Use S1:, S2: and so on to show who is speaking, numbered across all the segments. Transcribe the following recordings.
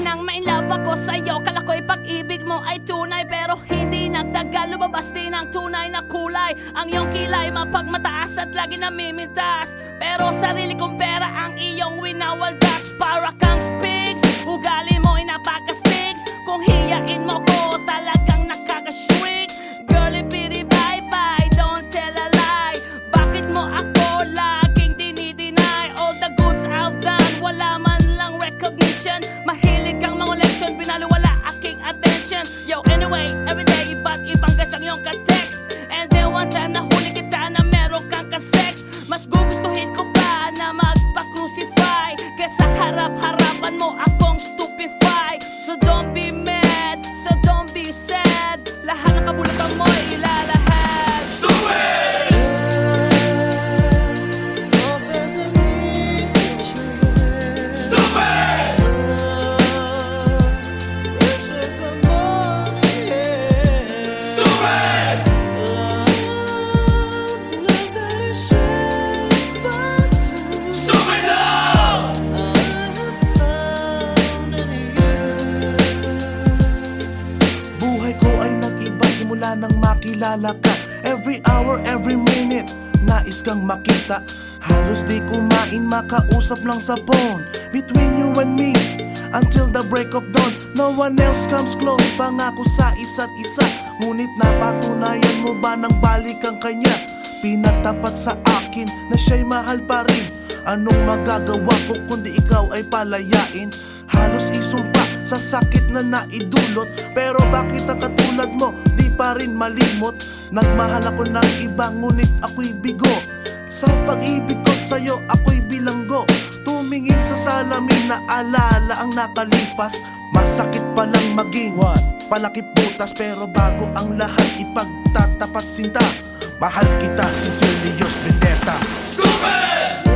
S1: nang ma-inlove ako sa'yo. Kala ko'y pag-ibig mo ay tunay, pero hindi nagtagal, lumabas din ang tunay na kulay. Ang iyong kilay mapagmataas at lagi namimintas, pero sarili kong pera ang iyong winawaldas. Para kang spigs, ugali mo ay napaka-stigs. Kung hiyain mo ko, talagang nakaka-shrink. Girlie bitty bye-bye, don't tell a lie. Bakit mo ako laging dinideny? All the goods I've done, wala man lang recognition. Mahilig kang mga leksyon, pinaliwala aking attention. Yo, anyway, everyday, iba't ibang gas ang iyong ka-text. And then one time nahuli kita na meron kang ka-sex. Mas gugustuhin ko pa na magpa-crucify kesa harap-harapan mo akong stupefy. So don't be mad, so don't be sad. Lahat ng kabulutan mo ilalahad.
S2: Stupid! Stupid! Stupid! Stupid love!
S3: Buhay ko ay nag-iba simula nang makilala ka. Every hour, every minute, nais kang makita. Halos di kumain, makausap lang sa phone. Between you and me, until the break of dawn. No one else comes close, pangako sa isa't isa. Ngunit napatunayan mo ba nang balik ang kanya? Pinagtapat sa akin na siya'y mahal pa rin. Anong magagawa ko kundi ikaw ay palayain? Halos isumpa sa sakit na naidulot, pero bakit ang katulad mo di pa rin malimot? Nagmahal ako ng iba ngunit ako'y bigo. Sa pag-ibig ko sa'yo ako'y bilanggo. Tumingin sa salamin na alala ang nakalipas. Masakit palang maging palakip butas, pero bago ang lahat ipagtatapat sinta. Mahal kita, sincerely yours, Vendetta.
S2: Stupid!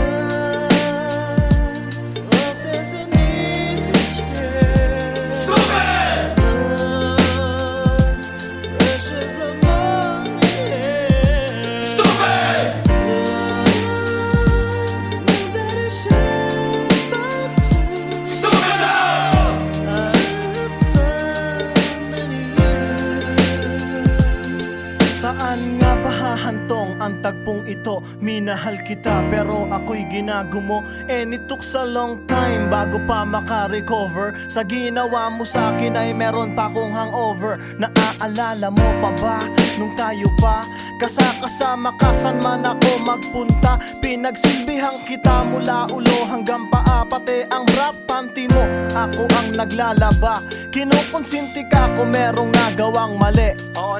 S2: Stupid! Stupid! Stupid love!
S4: Saan nga ba hahantong ang tagpong ito? Minahal kita pero ako'y ginagumo. And it took a long time bago pa makarecover. Sa ginawa mo sa akin ay meron pa akong hangover. Naaalala mo pa ba nung tayo pa kasama ka, saan man ako magpunta? Pinagsilbihan kita mula ulo hanggang paa, pati ang bra panty mo ako ang naglalaba. Kinukonsinti ka kung merong nagawang mali. Oo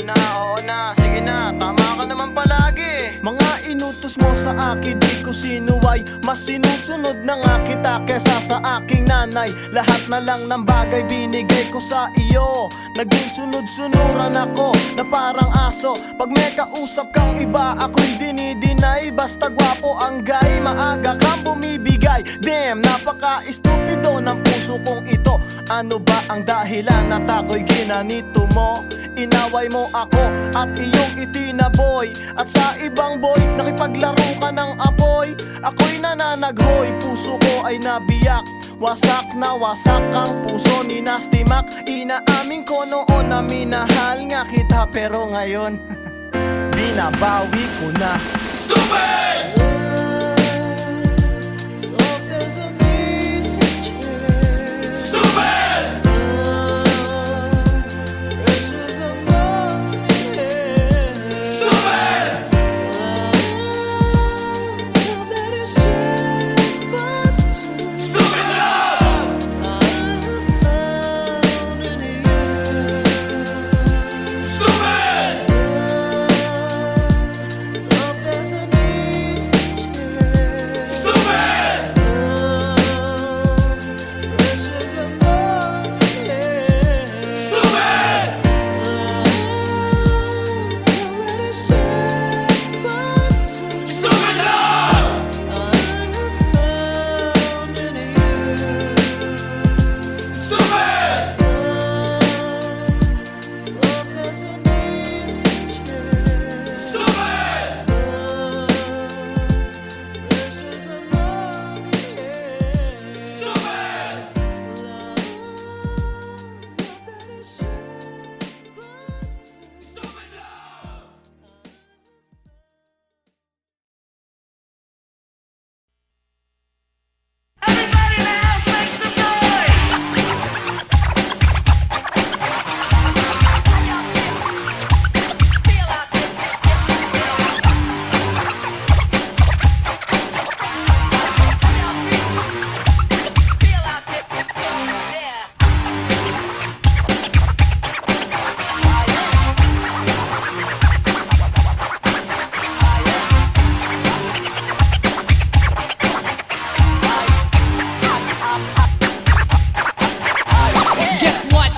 S4: na, sige na, tama ka naman palagi. Mga inutos mo sa akin di ko sinuway. Mas sinusunod na nga kita kesa sa aking nanay. Lahat na lang ng bagay binigay ko sa iyo. Naging sunod-sunuran ako na parang aso. Pag may kausap kang iba ako'y dinidinay. Basta gwapo ang guy, maaga kang bumibigay. Damn, napaka-estupido ng puso kong ito. Ano ba ang dahilan at ako'y ginanito mo? Inaway mo ako at iyong itinaboy. At sa ibang boy, nakipaglaro ka ng apoy. Ako'y nananaghoy, puso ko ay nabiyak. Wasak na wasak ang puso ni Nasty Mac. Inaamin ko noon na minahal nga kita, pero ngayon binabawi ko na.
S2: Stupid! Stupid! Stupid! Stupid love! Stupid!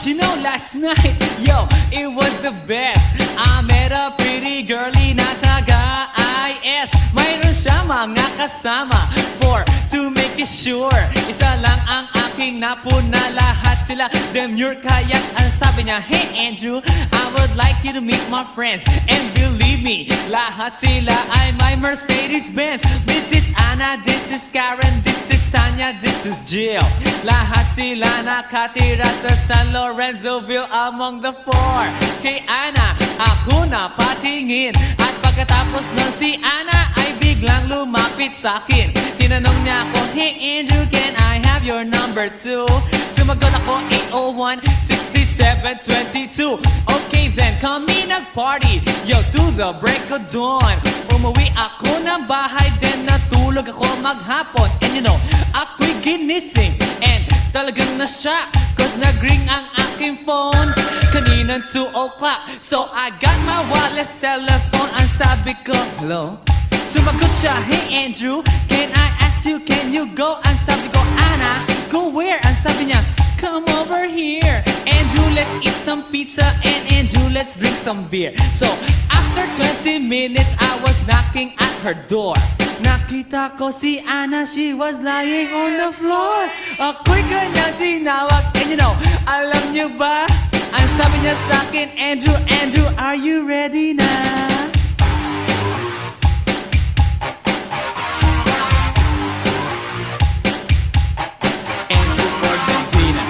S5: But you know last night, yo, it was the best. I met a pretty girlie na taga-IS. Mayroon siya mga kasama to make it sure. Isa lang ang aking napuna, lahat sila demure. Kaya ang sabi niya, hey Andrew, I would like you to meet my friends. And believe me, lahat sila ay my Mercedes-Benz. This is Anna, this is Karen, this is Tanya, this is Jill. Lahat sila nakatira sa San Lorenzoville among the four. Kay Anna, ako na patingin. At pagkatapos nun si Anna ay biglang lumapit sa akin. Tinanong niya ako, hey Andrew, can I have your number too? Sumagot ako, 801-6722. Okay then, kami nag-party, yo, to the break of dawn. Umuwi ako ng bahay, then natulog ako maghapon. And you know, ako'y ginising, and talagang na-shock, cause nag-ring ang aking phone kaninang 2 o'clock. So I got my wireless telephone. Ang sabi ko, hello? Sumagot siya, hey Andrew, can I ask you, can you go? Ang sabi ko, Anna, go where? Ang sabi niya, come over here. Andrew, let's eat some pizza, and Andrew, let's drink some beer. So after 20 minutes, I was knocking at her door. Nakita ko si Anna, she was lying on the floor. Ako'y kanyang tinawag, and you know, alam niyo ba? Ang sabi niya sa akin, Andrew, Andrew, are you ready na? Andrew Ford Medina.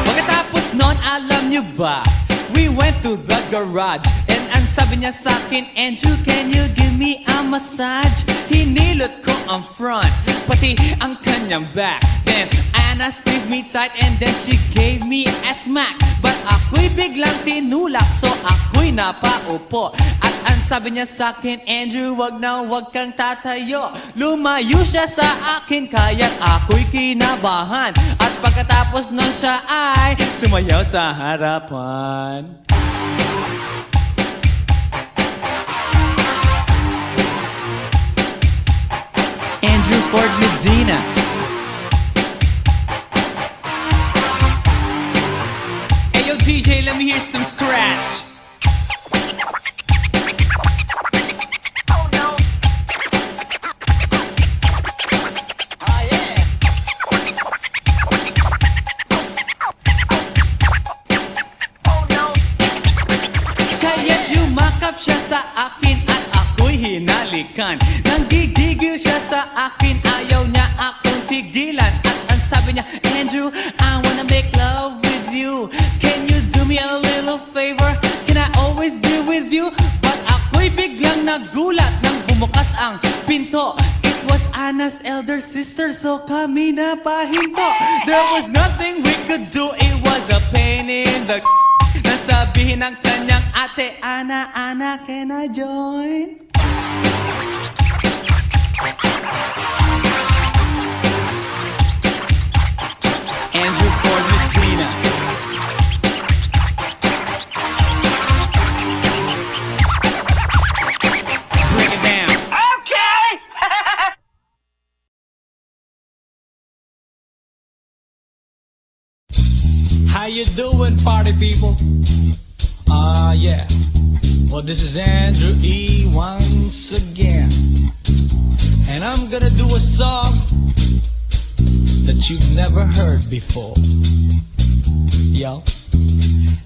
S5: Pagkatapos nun, alam niyo ba? We went to the garage, and ang sabi niya sa akin, Andrew, can you give me a massage? Hinilot ko ang front, pati ang kanyang back. Then Anna squeezed me tight, and then she gave me a smack. But ako'y biglang tinulak, so ako'y napaupo. At ang sabi niya sa akin, Andrew, wag na wag kang tatayo. Lumayo siya sa akin, kaya't ako'y kinabahan. At pagkatapos nun siya ay sumayaw sa harapan. Andrew Ford Medina. Hey yo DJ, let me hear some scratch. Kaya't yumakap siya sa akin at ako'y hinalikan. Nanggigigil siya sa akin, ayaw niya akong tigilan. At ang sabi niya, Andrew, I wanna make love with you. Can you do me a little favor? Can I always be with you? But ako'y biglang nagulat nang bumukas ang pinto. It was Anna's elder sister, so kami na pahinto. There was nothing we could do, it was a pain in the nasabihin ng kanyang ate, Anna, Anna, can I join? Andrew Ford Medina. Bring it down. Okay!
S6: How you doing, party people? Yeah. Well, this is Andrew E. once again. And I'm gonna do a song that you've never heard before. Yo.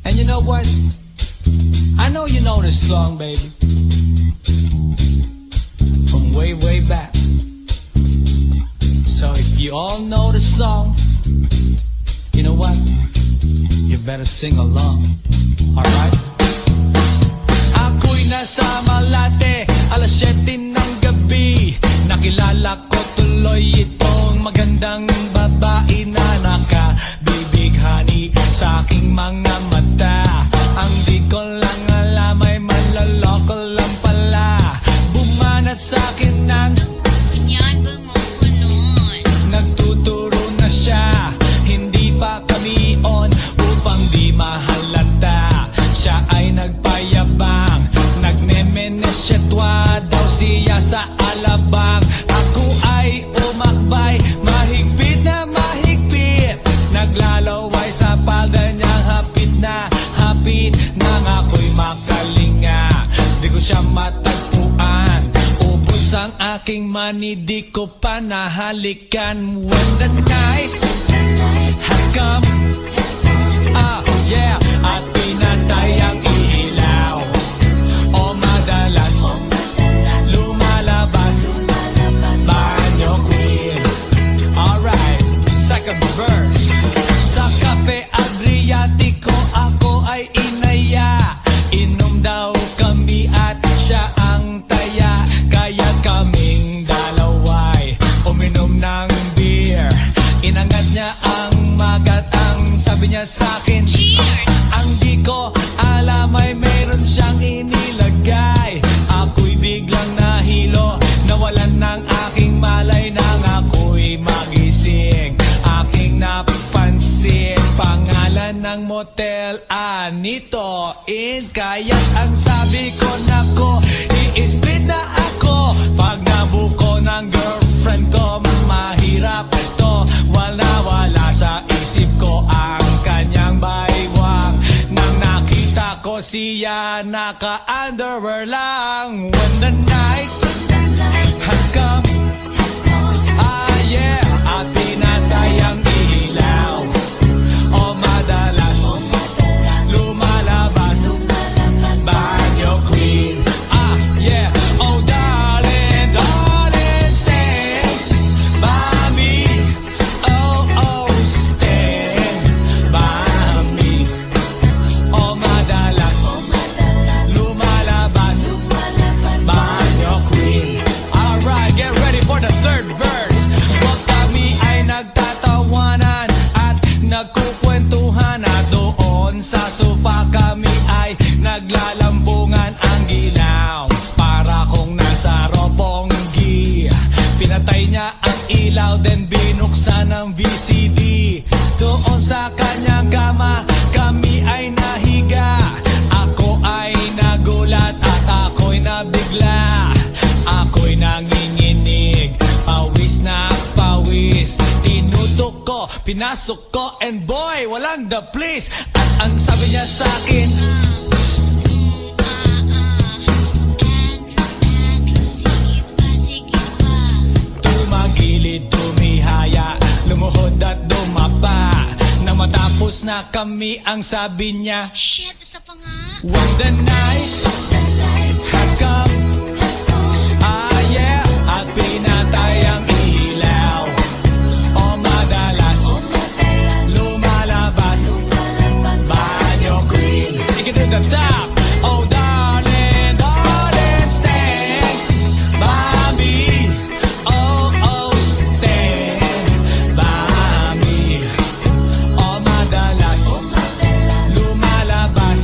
S6: And you know what? I know you know this song, baby. From way, way back. So if you all know the song, you know what? You better sing along. Alright? Ako'y nasa Malate, alas 7 ng gabi. Nakilala ko tuloy itong magandang babae na nakabibighani sa aking mga mata. Ang di ko lang alam ay manloloko lang pala. Bumanat sa akin ng nagtuturo na siya. Hindi pa kami on upang di mahalata. Siya ay nagpayabang, nagmemenesyetwa daw siya. aking mani, di ko pa nahalikan. When the night has come, yeah, at pinatay ang ilaw, o madalas lumalabas banyo queen. Alright, second verse. Sa Cafe Adriatico ako ay inaya, inom daw kami at siya ang taya, kaya kaming dalaway uminom ng beer. Inangat niya ang magatang, sabi niya sa'kin, ang di ko alam ay meron siyang inilagay. Ako'y biglang nahilo, nawalan ng aking malay nang ako'y magising. Aking napansin, pangalan ng motel, Anito Inn. Kaya't ang sabi ko, nako, i-split na ako. Pag nabuko ng girlfriend ko, mahirap to. Wala sa isip ko ang kanyang baywang. Nang nakita ko siya, naka-underwear lang. When the night has come, yeah, at pinatay ang ilaw, o madalas lumalabas banyo queen. Yeah, oh darling, darling, stand by me. Oh, stand by me. O madalas lumalabas banyo queen. Alright, get ready for the third verse. Huwag kami ay nagtatawanan at nagkukwentuhan, at doon sa sofa kami ay naglalampungan ang ginaw. Para kung nasa Roppongi, pinatay niya ang ilaw, then binuksan ang VCD. Doon sa kanyang kama, kami ay nahiga. Ako ay nagulat at ako'y nabigla. Ako'y nanginginig, pawis na pawis. Tinutok ko, pinasok ko, and boy, walang the place. At ang sabi niya sa'kin, tumagilid, tumihaya, lumuhod at dumapa. Na matapos na kami, ang sabi niya,
S7: Shit, isa pa nga.
S6: when the night has come, yeah, at pinatay ang ilaw, o madalas lumalabas banyo queen. Take it to the top. Oh darling, darling, stand by me. Oh, stand by me. O madalas lumalabas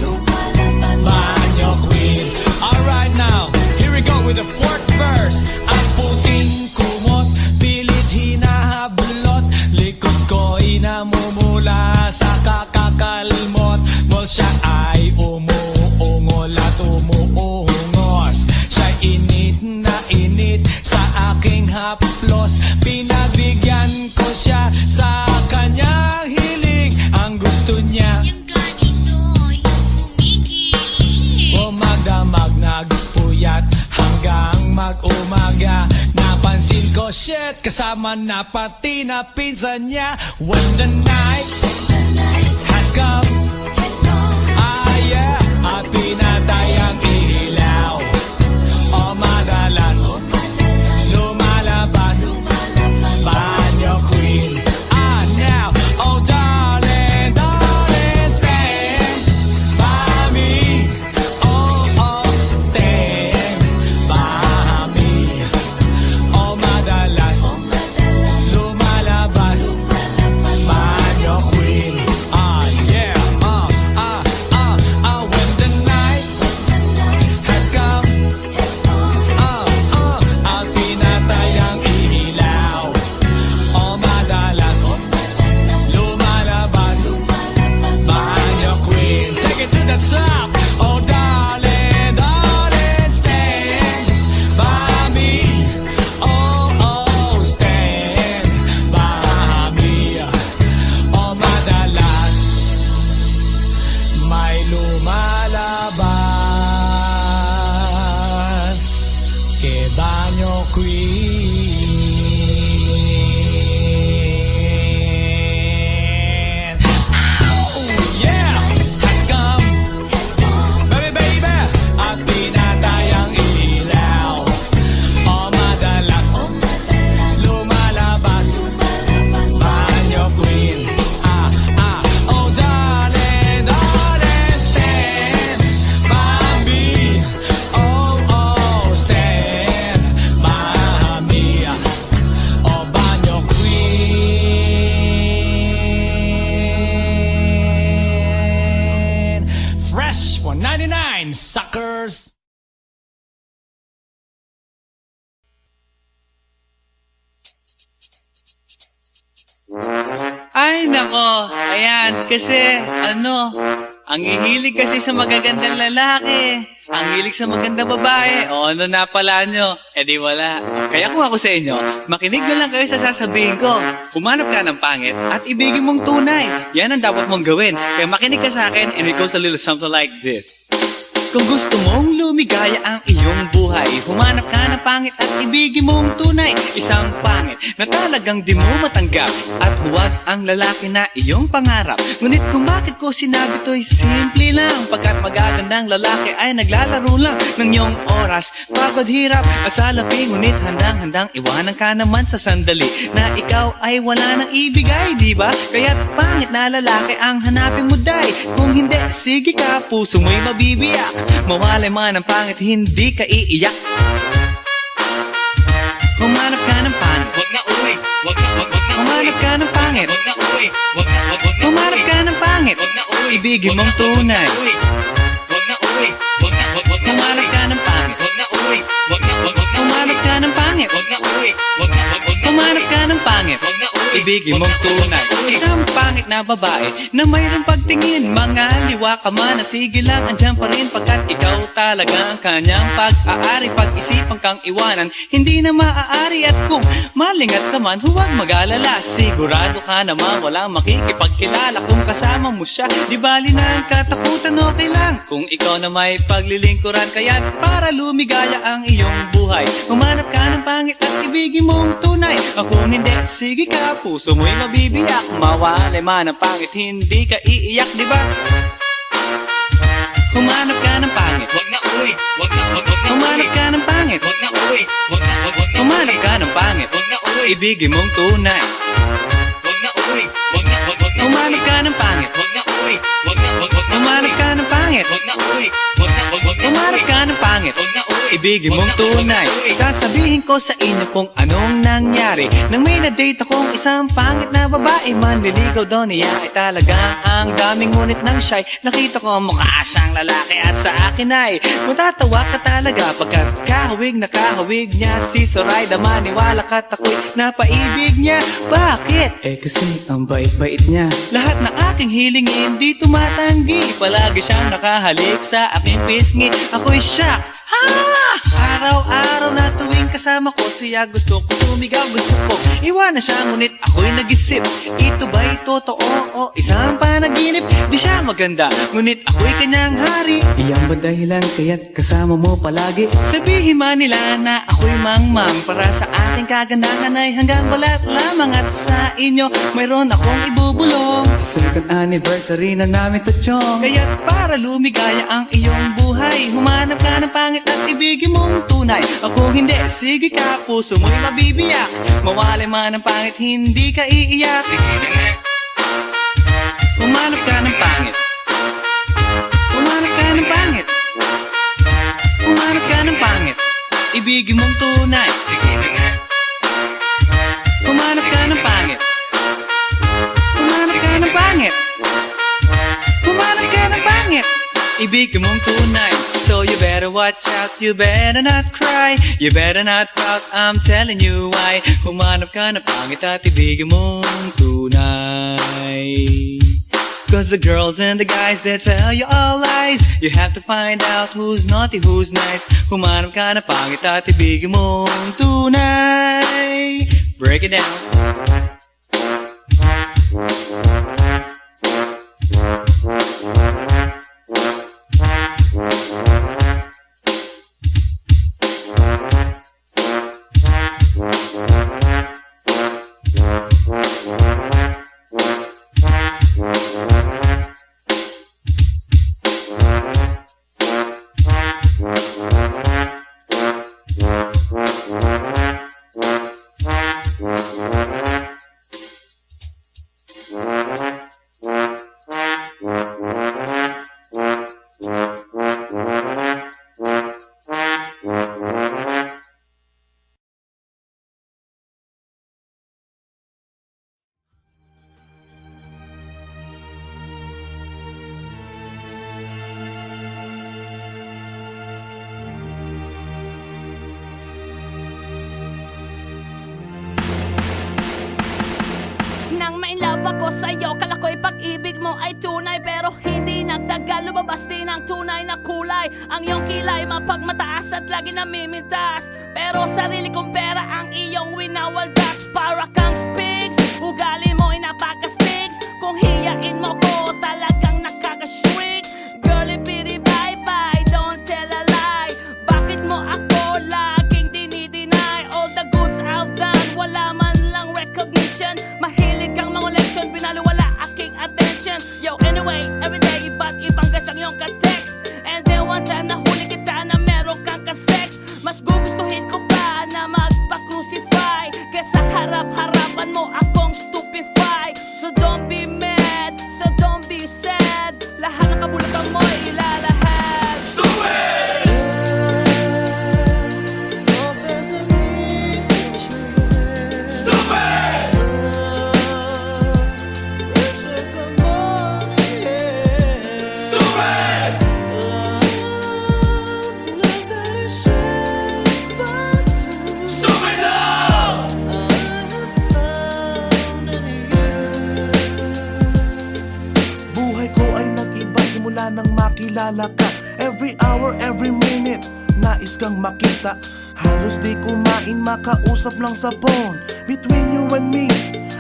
S6: banyo queen. Alright now, here we go with the fourth verse. Ang puting kumot, pilit hinahablot, likod ko'y namumula sa kakakalmot. Mol siya ay umuungol at umuungos, siya init na init sa aking haplos. Pinagbigyan ko siya sa kanyang hiling, ang gusto niya
S7: Yung ganito, yung humigil.
S6: o magdamag nagpuyat hanggang mag-umaga. Napansin ko, shit, kasama na pati na pinsan niya. When the night has come, yeah, at pinatay ang ilaw, o madalas lumalabas banyo queen. Now, oh darling, darling, stand by me. Oh, stand by me. O madalas lumalabas banyo queen. Yeah, when the night queen. Oh, yeah! Has come. Baby, baby, at tinatayang ilaw. O madalas, lumalabas. Banyo queen. Oh darling, darling, stand by me. Oh, stand by me. Oh, banyo queen. Fresh 199, suckers.
S5: Ay, nako. Ayan, kasi, ang hihilig kasi sa magagandang lalaki. Ang hilig sa magandang babae. O, ano na pala nyo? Eh di wala. Kaya kung ako sa inyo, makinig na lang kayo sa sasabihin ko. Humanap ka ng pangit at ibigin mong tunay. Yan ang dapat mong gawin. Kaya makinig ka sa akin and it goes a little something like this. Kung gusto mong lumigaya ang iyong buhay, humanap ka ng pangit at ibigin mong tunay. Isang pangit na talagang di mo matanggap, at huwag ang lalaki na iyong pangarap. Ngunit kung bakit ko sinabi to'y simple lang, pagkat magagandang lalaki ay naglalaro lang ng iyong oras, pagod, hirap at salapi. Ngunit handang-handang iwanan ka naman sa sandali na ikaw ay wala nang ibigay, di ba? Kaya't pangit na lalaki ang hanapin mo, day. Kung hindi, sige ka, puso mo'y mabibiyak. Mawalay man ang pangit, hindi ka iiyak. Humanap ka ng pangit. Wag na uwi. Wag na humanap ka ng pangit. Wag na uwi. Wag na humanap ka ng pangit. Wag na uwi. Ibigin mong tunay. Wag na uwi. Wag na humanap ka ng pangit. Wag na uwi. Wag na humanap ka ng pangit. Wag na uwi. Wag na humanap ka ng pangit. Wag na uwi. Ibigin mong tunay. Isang pangit na babae na mayroong pagtingin, mga liwa ka man, sige lang, andyan pa rin pagkat ikaw talaga ang kanyang pag-aari. Pag-isipan kang iwanan, hindi na maaari. At kung malingat ka man, huwag mag-alala. Sigurado ka naman walang makikipagkilala kung kasama mo siya. Di bali na ang katakutan, okay lang kung ikaw na may paglilingkuran. Kaya para lumigaya ang iyong buhay, humanap ka ng pangit at ibigin mong tunay. Kung hindi, sige ka, puso mo'y mabibiyak. Mawalay man ang pangit, hindi ka iiyak, di ba? Humanap ka ng pangit. Wag na uwi. Wag na humanap ka ng pangit. Wag na uwi. Wag na humanap ka ng pangit. Wag na uwi. Ibigin mong tunay. Wag na uwi. Wag na humanap ka ng pangit. Wag na uwi. Wag na humanap ka ng pangit. Wag na uwi. Wag na humanap ka ng pangit. Wag na uwi. Ibigin mong tunay. Sasabihin ko sa inyo kung anong nangyari nang may na-date akong isang pangit na babae. Manliligaw daw niya ay talagang ang daming, ngunit nang shy nakita ko mukha siyang lalaki at sa akin ay matatawa ka talaga pagkat kahawig na kahawig niya si Zoraida. Maniwala ka't ako'y napaibig niya. Bakit? Eh kasi ang bait-bait niya. Lahat ng aking hilingin di tumatanggi. Palagi siyang nakahalik sa aking pisngi. Ako'y shock. Araw-araw na tuwing kasama ko siya, gusto ko sumigaw, gusto ko iwanan siya, ngunit ako'y nag-isip, ito ba'y totoo o isang panaginip? Di siya maganda, ngunit ako'y kanyang hari. Iyan ba dahilan kaya't kasama mo palagi? Sabihin man nila na ako'y mangmang, para sa aking kagandahan ay hanggang balat lamang. At sa inyo mayroon akong ibubulong. Second anniversary na namin to, chong. Kaya't para lumigaya ang iyong buhay, humanap ka ng pangit at ibigin mong tunay. Kung hindi, sige ka, puso mo'y mabibiyak. Mawalay man ang pangit, hindi ka iiyak. Sige na nga. Humanap ka ng pangit. Humanap ka ng pangit. Humanap ka ng pangit. Ibigin mong tunay. Sige na nga. Humanap ka ng pangit. Humanap ka ng pangit. Humanap ka ng pangit. Ibigin mong tunay. So you better watch out, you better not cry, you better not pout, I'm telling you why. Humanap ka ng pangit at ibigin mong tunay. Cause the girls and the guys, they tell you all lies. You have to find out who's naughty, who's nice. Humanap ka ng pangit at ibigin mong tunay. Break it down.
S1: love ako sa'yo. Kala ko'y pag-ibig mo ay tunay, pero hindi nagtagal, lumabas din ang tunay na kulay. Ang iyong kilay mapagmataas at lagi namimintas, pero sarili kong pera ang iyong winawaldas. Para kang spigs, ugali mo ay napaka-sticks. Kung hiyain mo ko, talagang nakaka-shrink. Girl, pity bye-bye, don't tell a lie. Bakit mo ako laging dinideny? All the goods I've done, wala man lang recognition. Mahilig kang mangoleksyon, pinaliwala aking attention. Yo, anyway, everyday iba't ibang guys ang iyong ka-text. And then one time nahuli kita na meron kang ka-sex. Mas gugustuhin ko pa na magpa-crucify kesa harap-harapan mo akong stupefy. So don't be mad, so don't be sad. Lahat ng kabulukan mo ilalahad.
S2: Stupid! Stupid! Stupid! Stupid love!
S3: Buhay ko ay nag-iba simula nang makilala ka. Every hour, every minute, nais kang makita. Halos di kumain, makausap lang sa phone. Between you and me,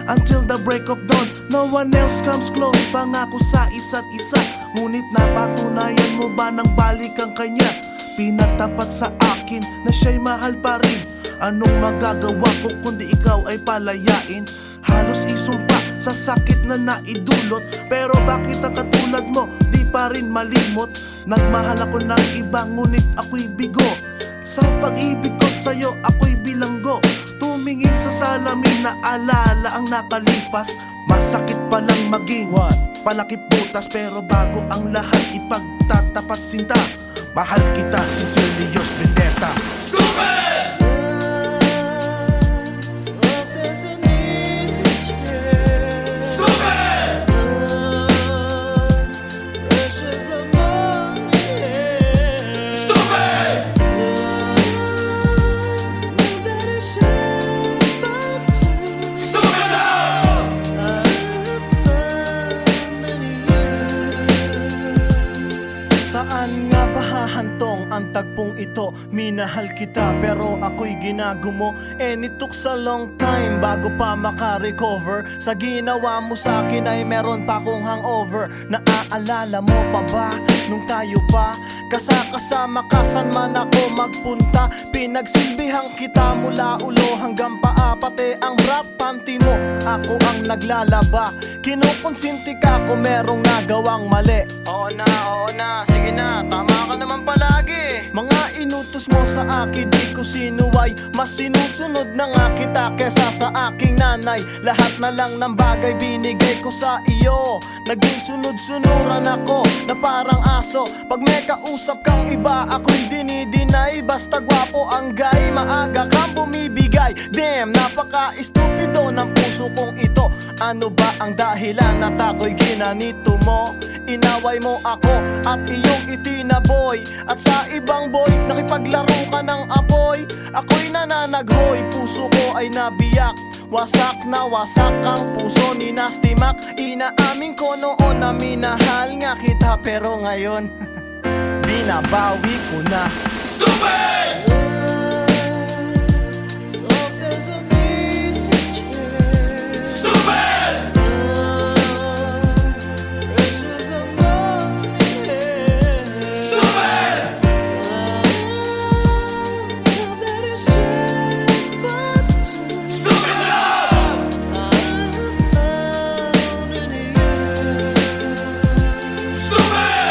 S3: until the break of dawn. No one else comes close, pangako sa isa't isa. Ngunit napatunayan mo ba nang balik ang kanya? Pinagtapat sa akin na siya'y mahal pa rin. Anong magagawa ko kundi ikaw ay palayain? Halos isumpa sa sakit na naidulot, pero bakit ang katulad mo di pa rin malimot? Nagmahal ako ng iba ngunit ako'y bigo. Sa pag-ibig ko sa'yo ako'y bilanggo. Tumingin sa salamin na alala ang nakalipas. Masakit palang maging palakip butas, pero bago ang lahat ipagtatapat sinta. Mahal kita, sincerely yours, Vendetta.
S2: Stupid! Stupid! Stupid! Stupid love!
S4: Saan nga ba hahantong ang tagpong ito? Minahal kita pero ako'y ginagumo. And it took a long time bago pa makarecover. Sa ginawa mo sa akin ay meron pa akong hangover. Naaalala mo pa ba nung tayo pa kasama ka saan man ako magpunta? Pinagsilbihang kita mula ulo hanggang paa, pati ang bra panty mo ako ang naglalaba. Kinukonsinti ka kung merong nagawang mali. Oo na, sige na, tama ka naman palagi. Mga inutos mo sa akin di ko sinuway. Mas sinusunod na nga kita kesa sa aking nanay. Lahat na lang ng bagay binigay ko sa iyo. Naging sunod-sunuran ako na parang aso. Pag may kausap kang iba ako'y dinidinay. Basta gwapo ang guy, maaga kang bumibigay. Damn, napaka-estupido ng puso kong ito. Ano ba ang dahilan at ako'y ginanito mo? Inaway mo ako at iyong itinaboy. At sa ibang boy, nakipaglaro ka ng apoy. Ako'y nananaghoy, puso ko ay nabiyak. Wasak na wasak ang puso ni Nasty Mac. Inaamin ko noon na minahal nga kita, pero ngayon binabawi ko na.
S2: Stupid! Stupid! Stupid! Stupid love! Stupid!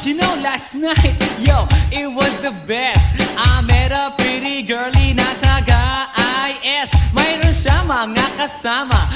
S5: you know last night, yo, it was the best. I met a pretty girlie na taga-IS. Mayroon siya mga kasama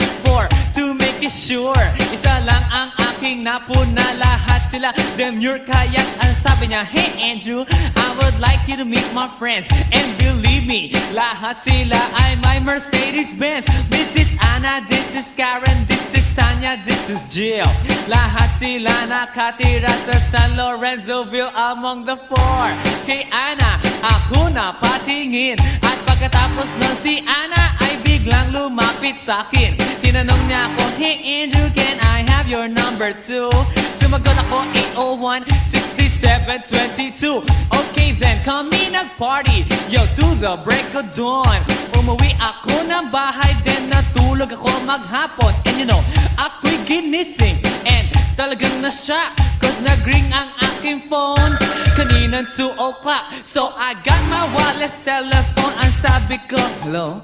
S5: to make it sure. Isa lang ang aking napuna, lahat sila demure. Kaya't ang sabi niya, hey Andrew, I would like you to meet my friends. And believe me, lahat sila ay my Mercedes-Benz. This is Anna, this is Karen, this is Tanya, this is Jill. Lahat sila nakatira sa San Lorenzoville among the four. Kay Anna, ako na patingin. At pagkatapos nun si Anna ay biglang lumapit sa akin. Tinanong niya ako, hey Andrew, can I have your number too? Sumagot ako, 801-6722. Okay then, kami nag-party, yo, to the break of dawn. Umuwi ako ng bahay, then natulog ako maghapon. And you know, ako'y ginising, and talagang na-shock, cause nag-ring ang aking phone kaninang 2 o'clock. So I got my wireless telephone, ang sabi ko, hello?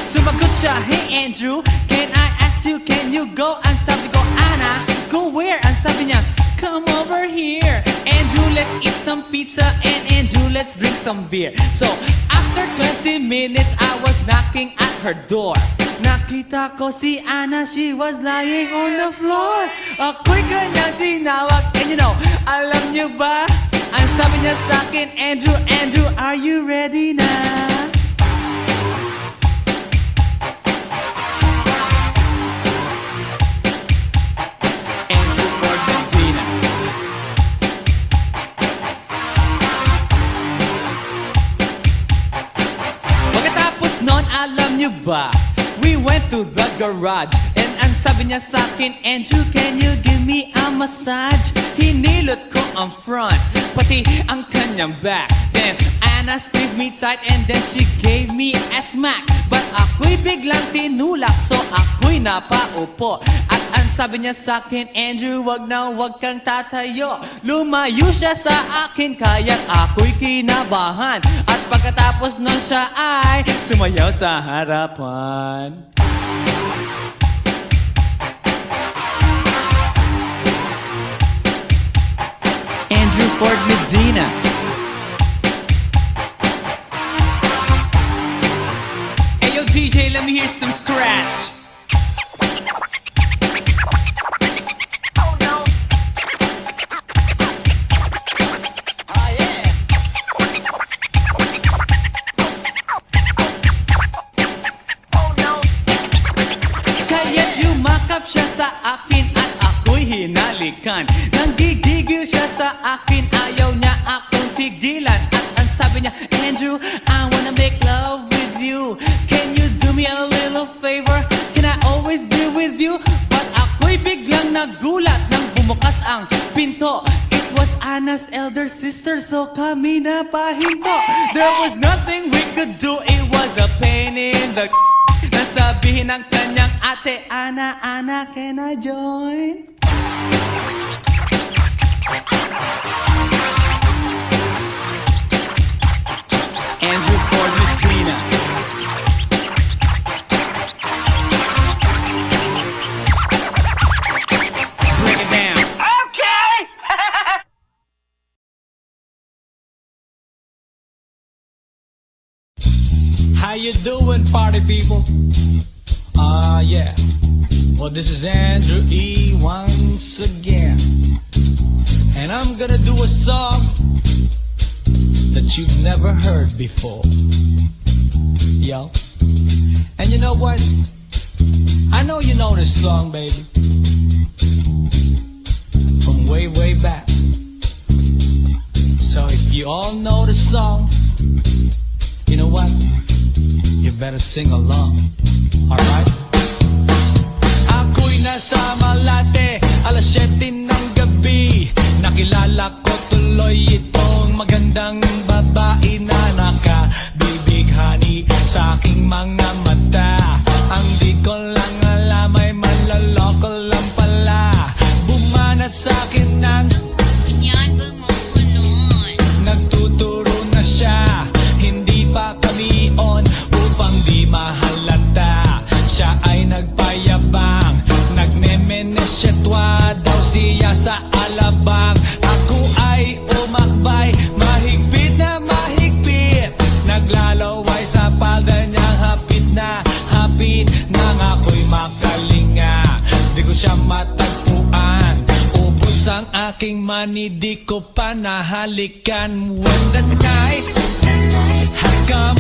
S5: Sumagot siya, hey Andrew, can I ask you, can you go? Ang sabi ko, Anna, go where? Ang sabi niya, come over here. Andrew, let's eat some pizza, and Andrew, let's drink some beer. So after 20 minutes, I was knocking at her door. Nakita ko si Anna, she was lying on the floor. Ako'y kanyang tinawag, and you know, alam niyo ba? Ang sabi niya sa akin, Andrew, Andrew, are you ready na? Andrew Ford Medina. Pagkatapos nun, alam niyo ba? We went to the garage, and ang sabi niya sa akin, Andrew, can you give me a massage? Hinilot ko ang front, pati ang kanyang back. Then Anna squeezed me tight, and then she gave me a smack. But ako'y biglang tinulak, so ako'y napaupo. At ang sabi niya sa akin, Andrew, wag na wag kang tatayo. Lumayo siya sa akin, kaya't ako'y kinabahan. At pagkatapos nun siya ay sumayaw sa harapan. Andrew Ford Medina. Hey yo DJ, let me hear some scratch. Kaya't yumakap siya sa akin at ako'y hinalikan. Nanggigigil siya sa akin, ayaw niya akong tigilan. At ang sabi niya, Andrew, I wanna make love with you. Can you do me a little favor? Can I always be with you? But ako'y biglang nagulat nang bumukas ang pinto. It was Anna's elder sister, so kami na pahinto. There was nothing we could do, it was a pain in the nasabihin ng kanyang ate, Anna, Anna, can I join? Andrew Ford Medina. Break it down.
S6: How you doing, party people? Yeah. Well, this is Andrew E. once again. And I'm gonna do a song that you've never heard before. Yo. And you know what? I know you know this song, baby. From way, way back. So if you all know the song, you know what? You better sing along. Alright? Ako'y nasa Malate, alas 7 ng gabi. Nakilala ko tuloy itong magandang babae na nakabibighani sa aking mga mata. Ang di ko lang alam ay malaloko lang pala. Bumanat sa akin ng
S7: Ganyan ba mo ko nun?
S6: nagtuturo na siya. Hindi pa kami on upang di mahalata. Siya ay nagpayabang, nagmemenesyetwa daw siya sa alabang. Ako ay matagpuan. Ubus ang aking money, di ko pa nahalikan. When the night has come,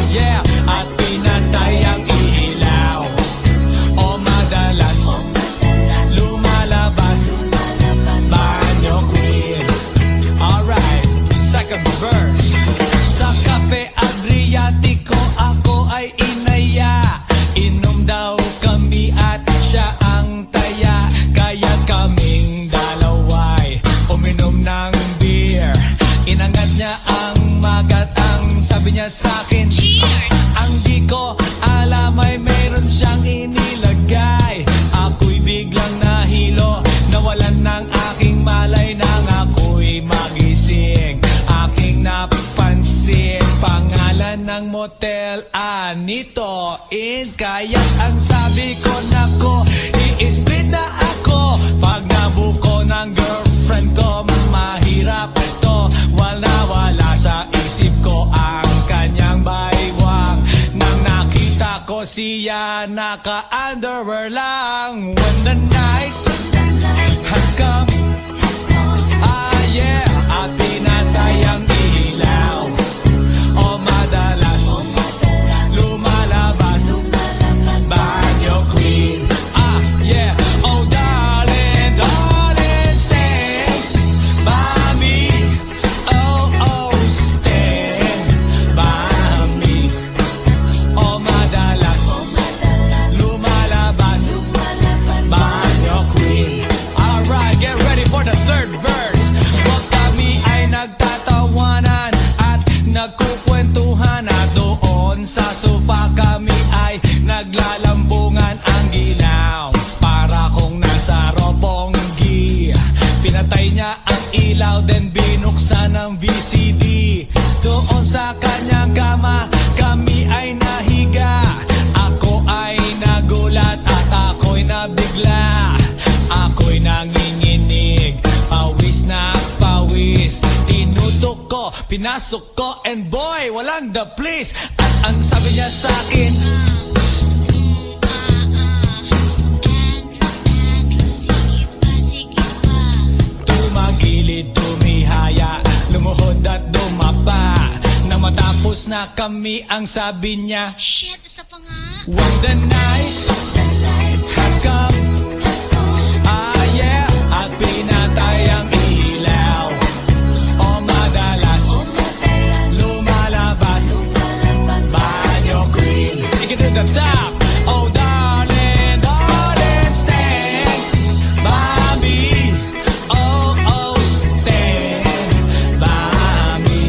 S6: yeah, at pinatay ang ilaw, o madalas lumalabas banyo queen. Alright, second verse. Sa Cafe Adriatico ako ay inaya, inom daw kami at siya ang taya. Kaya kaming dalaway uminom ng beer. Inangat niya ang magat, ang sabi niya sa'kin,
S7: Cheers!
S6: ang di ko alam ay meron siyang inilagay. Ako'y biglang nahilo, nawalan ng aking malay nang ako'y magising. Aking napansin, pangalan ng motel, Anito Inn. Kaya ang sabi ko, nako, i-split na ako. Pag nabuko ng girlfriend ko, mahirap ito. Wala sa isip ko ang kanyang baywang. Nang nakita ko siya, naka-underwear lang. When the night has come, yeah, at pinatay ang ilaw, o madalas lumalabas banyo queen. Yeah, oh darling, darling, stand by me. Oh, stand by me. O madalas lumalabas banyo queen. Alright, get ready for the third verse. Huwag kami ay nagtatawanan at nagkukwentuhan, at doon sa sofa kami ay naglalambungan ang ginaw. Para kung nasa Roppongi, pinatay niya ang ilaw, then binuksan ang VCD. Doon sa kanyang kama, kami ay nahiga. Ako ay nagulat at ako'y nabigla. Ako'y nanginginig, pawis na pawis. Tinutok ko, pinasok ko, and boy, walang the please. At ang sabi niya sa akin,
S7: Andrew, sige pa.
S6: tumagilid, tumihaya, lumuhod at dumapa. Na matapos na kami, ang sabi niya,
S7: Shit, isa pa nga.
S6: when the night has come, yeah, at pinatay ang ilaw, o madalas lumalabas banyo queen. Take it to the top. Oh darling, darling, stand by me. Oh, stand by me.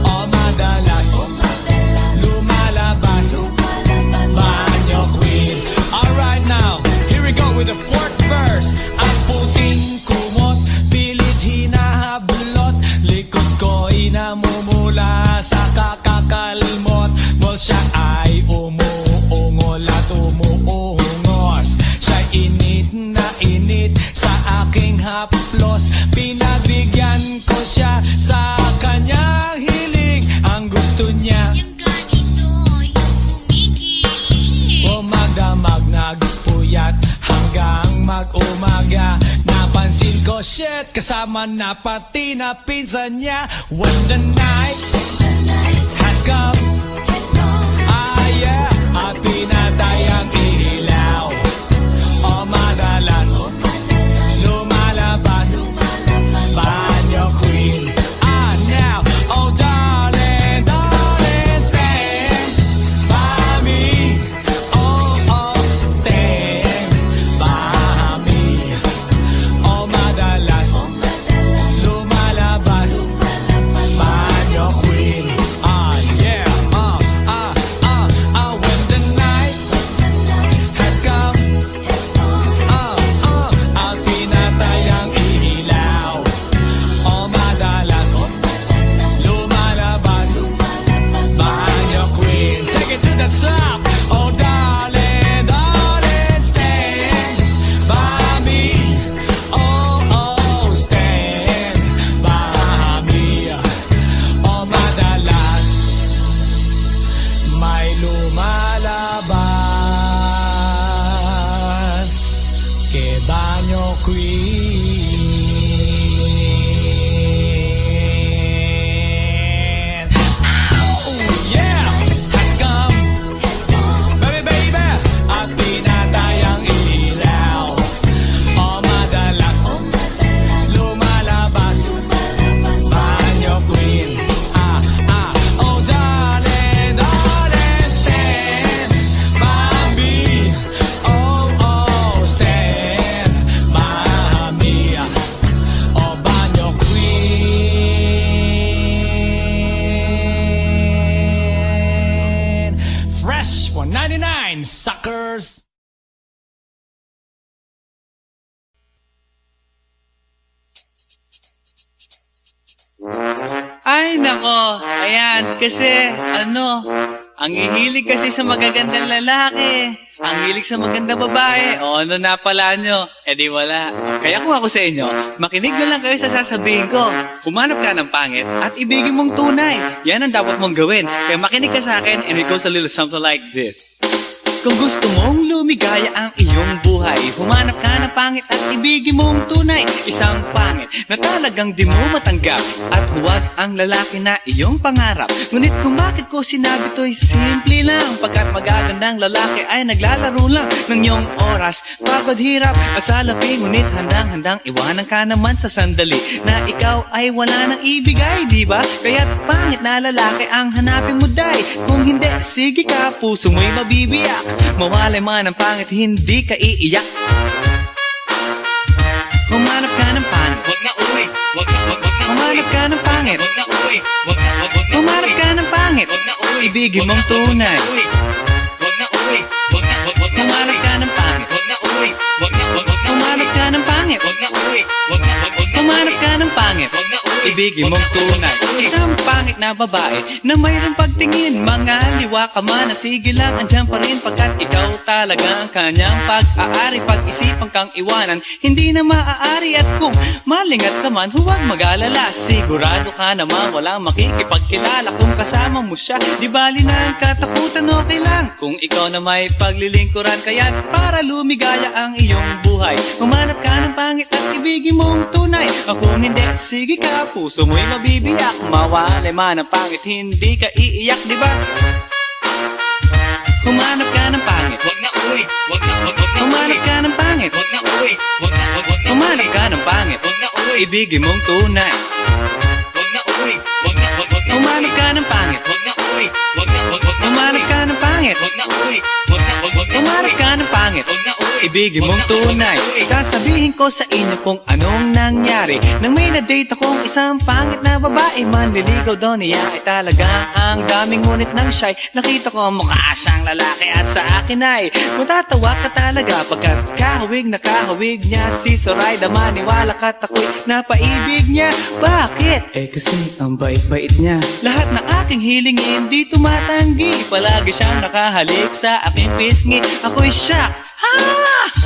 S6: O madalas lumalabas banyo queen. Alright now, here we go with the fourth verse. Ang puting kumot, pilit hinahablot, likod ko'y namumula sa kakakalmot. Well, siya ay umuungol at umuungos. Siya init na init sa aking haplos. Pinagbigyan ko siya sa kanyang hiling. Ang gusto niya,
S7: Yung ganito, yung humigil.
S6: magdamag nagpuyat hanggang mag-umaga. Napansin ko, shit, kasama na pati na pinsan niya. When the night has come, yeah, at pinatay ang ilaw, o madalas lumalabas banyo queen. Now, oh darling, darling, stand by me. Oh, stand by me. O madalas lumalabas banyo queen. Yeah, when the night queen. Oh, yeah! Has come. Baby, baby, at pinatay ang ilaw. O madalas, lumalabas, banyo queen. Oh darling, darling, stand by me. Oh, stand by me. Oh, banyo queen. Fresh 199, suckers.
S5: Ay, nako. Ayan, kasi, ang hihilig kasi sa magagandang lalaki. Ang hilig sa magandang babae. O, ano na pala nyo? Eh di wala. Kaya kung ako sa inyo, makinig na lang kayo sa sasabihin ko. Humanap ka ng pangit at ibigin mong tunay. Yan ang dapat mong gawin. Kaya makinig ka sa akin and it goes a little something like this. Kung gusto mong lumigaya ang iyong buhay, humanap ka ng pangit at ibigin mong tunay. Isang pangit na talagang di mo matanggap, at huwag ang lalaki na iyong pangarap. Ngunit kung bakit ko sinabi to'y simple lang, pagkat magagandang lalaki ay naglalaro lang ng iyong oras, pagod, hirap at salapi. Ngunit handang-handang iwanan ka naman sa sandali na ikaw ay wala nang ibigay, di ba? Kaya't pangit na lalaki ang hanapin mo, day. Kung hindi, sige ka, puso mo'y mabibiyak. Mawalay man ang pangit, hindi ka iiyak. Humanap ka ng pangit, wag na uwi. Humanap ka ng pangit, wag na uwi. Humanap ka ng pangit, wag na uwi. Ibigin mong tunay. Wag na uwi. Humanap ka ng pangit, wag na uwi. Humanap ka ng pangit, wag na uwi. Humanap ka ng pangit, wag na uwi. Ibigin mong tunay. Isang pangit na babae na mayroong pagtingin, mga liwa ka man, sige lang, andyan pa rin, pagkat ikaw talaga ang kanyang pag-aari. Pag-isipan kang iwanan, hindi na maaari. At kung malingat ka man, huwag mag-alala, sigurado ka naman walang makikipagkilala. Kung kasama mo siya, di bali na ang katakutan, okay lang kung ikaw na may paglilingkuran. Kaya't para lumigaya ang iyong buhay, humanap ka ng pangit at ibigin mong tunay. Kung hindi, sige ka, puso mo'y mabibiyak. Mawalay man ang pangit, hindi ka iiyak, di ba? Humanap ka ng pangit, wag na uwi. Humanap ka ng pangit, wag na uwi. Humanap ka ng pangit, wag na uwi. Ibigin mong tunay. Wag na uwi. Humanap ka ng pangit, wag na uwi. Humanap ka ng pangit, wag na uwi. Humanap ka ng pangit, wag na uwi. Ibigin mong tunay. Sasabihin ko sa inyo kung anong nangyari nang may na-date akong isang pangit na babae. Manliligaw daw niya ay talagang ang daming, ngunit nang siya'y nakita ko mukha siyang lalaki. At sa akin ay matatawa ka talaga, pagkat kahawig na kahawig niya si Zoraida. Maniwala ka't ako'y napaibig niya. Bakit? Eh kasi ang bait-bait niya. Lahat ng aking hilingin di tumatanggi, palagi siyang nakahalik sa aking pisngi. Ako'y shock.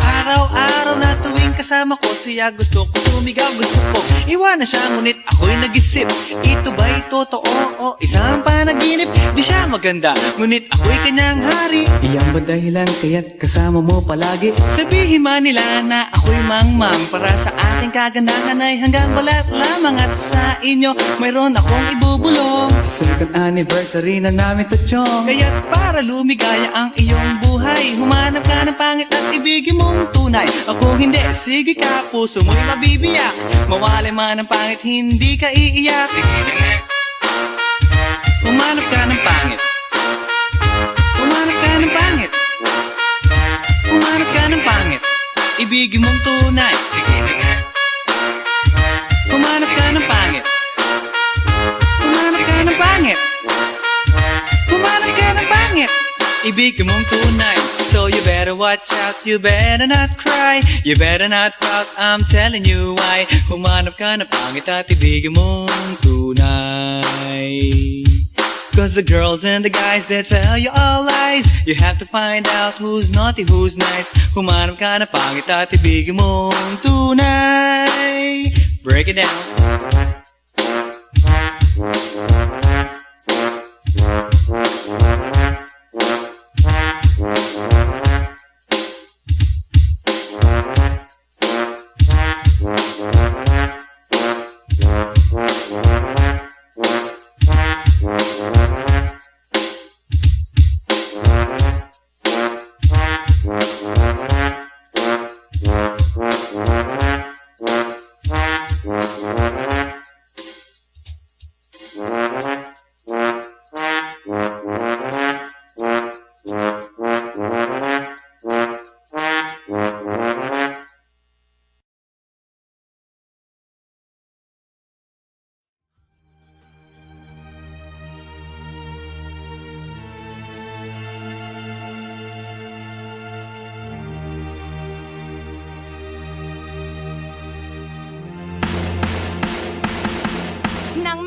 S5: Araw-araw na tuwing kasama ko siya, gusto ko sumigaw, gusto ko iwanan siya. Ngunit ako'y nag-isip, ito ba'y totoo o isang panaginip? Di siya maganda, ngunit ako'y kanyang hari. Iyan ba dahilan kaya't kasama mo palagi? Sabihin man nila na ako'y mangmang, para sa aking kagandahan ay hanggang balat lamang. At sa inyo mayroon akong ibubulong. Second anniversary na namin to, chong. Kaya't para lumigaya ang iyong buhay, humanap ka ng pangit at ibigin mong tunay. Ako hindi, sige ka, puso mo'y mabibiyak. Mawalay man ang pangit, hindi ka iiyak. Sige na nga. Humanap ka ng pangit. Humanap ka ng pangit. Humanap ka ng pangit. Ibigin mong tunay. Sige na nga. Humanap ka ng pangit. Humanap ka ng pangit. Humanap ka ng pangit. Ibigin mong tunay. So you better watch out, you better not cry, you better not pout, I'm telling you why. Humanap ka ng pangit at ibigin mong tunay. Cause the girls and the guys, they tell you all lies. You have to find out who's naughty, who's nice. Humanap ka ng pangit at ibigin mong tunay. Break it down.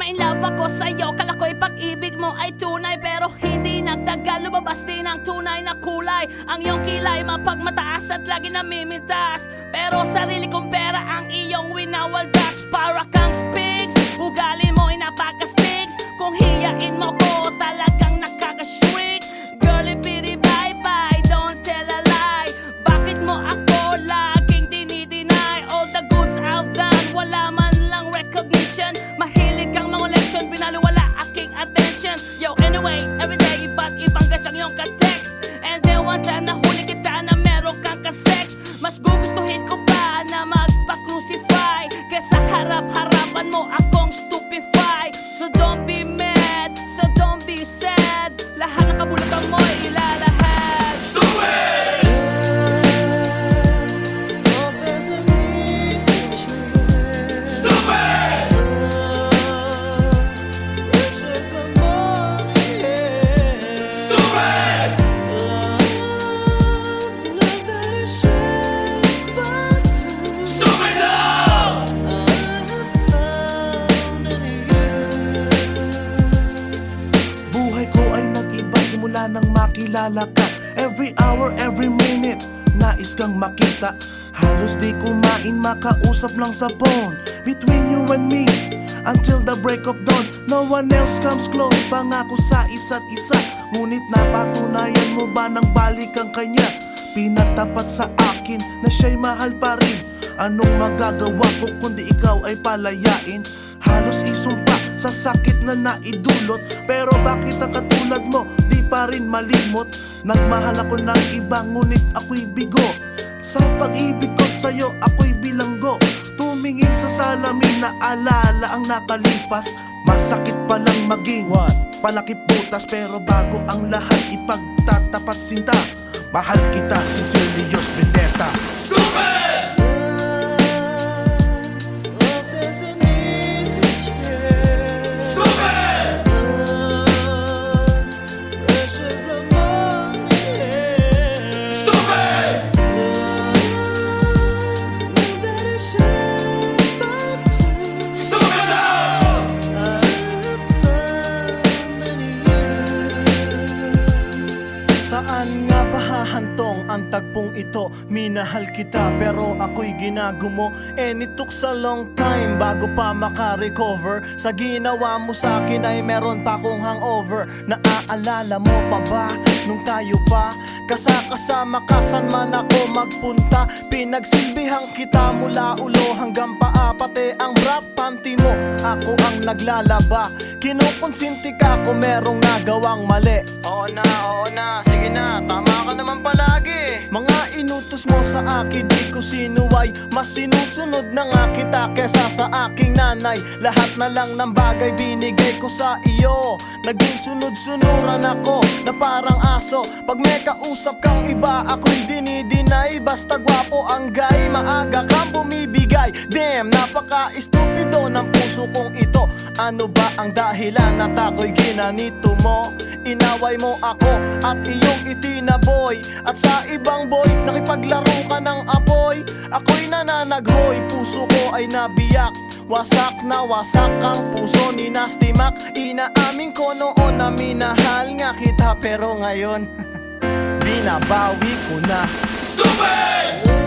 S1: Na in love ako sa'yo, kala ko'y pag-ibig mo ay tunay. Pero hindi nagtagal, lumabas din ang tunay na kulay. Ang iyong kilay mapagmataas at lagi namimintas. Pero sarili kong pera ang iyong winawaldas. Para kang spigs, ugali mo'y napaka-stigs. Kung hiyain mo ko, talagang nakaka-shrink. Girlie bitty bye-bye, don't tell a lie. Bakit mo ako laging dinideny? All the goods I've done, wala man lang recognition. Mahilig kang mga leksyon, binaliwala aking attention. Yo, anyway, everyday iba't ibang guys ang iyong ka-text. And then one time nahuli kita na meron kang ka-sex. Mas gugustuhin ko pa na magpa-crucify kesa harap-harapan mo akong stupefy. So don't be mad, so don't be sad. Lahat ng kabulukan mo'y ilalahad.
S2: Stupid! Stupid! Stupid! Stupid love!
S3: Buhay ko ay nag-iba simula nang makilala ka. Every hour, every minute, nais kang makita. Halos di kumain, makausap lang sa phone. Between you and me, until the break of dawn. No one else comes close, pangako sa isa't isa. Ngunit napatunayan mo ba nang balik ang kanya? Pinagtapat sa akin na siya'y mahal pa rin. Anong magagawa ko kundi ikaw ay palayain? Halos isumpa sa sakit na naidulot. Pero bakit ang katulad mo di pa rin malimot? Nagmahal ako ng iba ngunit ako'y bigo. Sa pag-ibig ko sa'yo ako'y bilanggo. Tumingin sa salamin na alala ang nakalipas. Masakit palang maging palakip butas. Pero bago ang lahat ipagtatapat sinta. Mahal kita, sincerely yours, Vendetta.
S2: Stupid! Stupid! Stupid! Stupid love!
S4: Saan nga ba hahantong ang tagpong ito? Minahal kita pero ako'y ginagumo. And it took a long time bago pa makarecover. Sa ginawa mo sa akin ay meron pa akong hangover. Naaalala mo pa ba nung tayo pa kasama ka saan man ako magpunta? Pinagsilbihan kita mula ulo hanggang paa. Pati ang bra panty mo, ako ang naglalaba. Kinukonsinti ka kung merong nagawang mali. Oo na, sige na, tama ka naman palagi. Mga inutos mo sa akin, di ko sinuway. Mas sinusunod na nga kita kesa sa aking nanay. Lahat na lang ng bagay binigay ko sa iyo. Naging sunod-sunuran ako na parang aso. Pag may kausap kang iba, ako'y dinidinay. Basta gwapo ang guy, maaga kang bumibigay. Damn, napaka-estupido ng puso kong ito. Ano ba ang dahilan at ako'y ginanito mo? Inaway mo ako at iyong itinaboy. At sa ibang boy, nakipaglaro ka ng apoy. Ako'y nananaghoy, puso ko ay nabiyak. Wasak na wasak ang puso ni Nasty Mac. Inaamin ko noon na minahal nga kita. Pero ngayon, binabawi ko na.
S2: Stupid!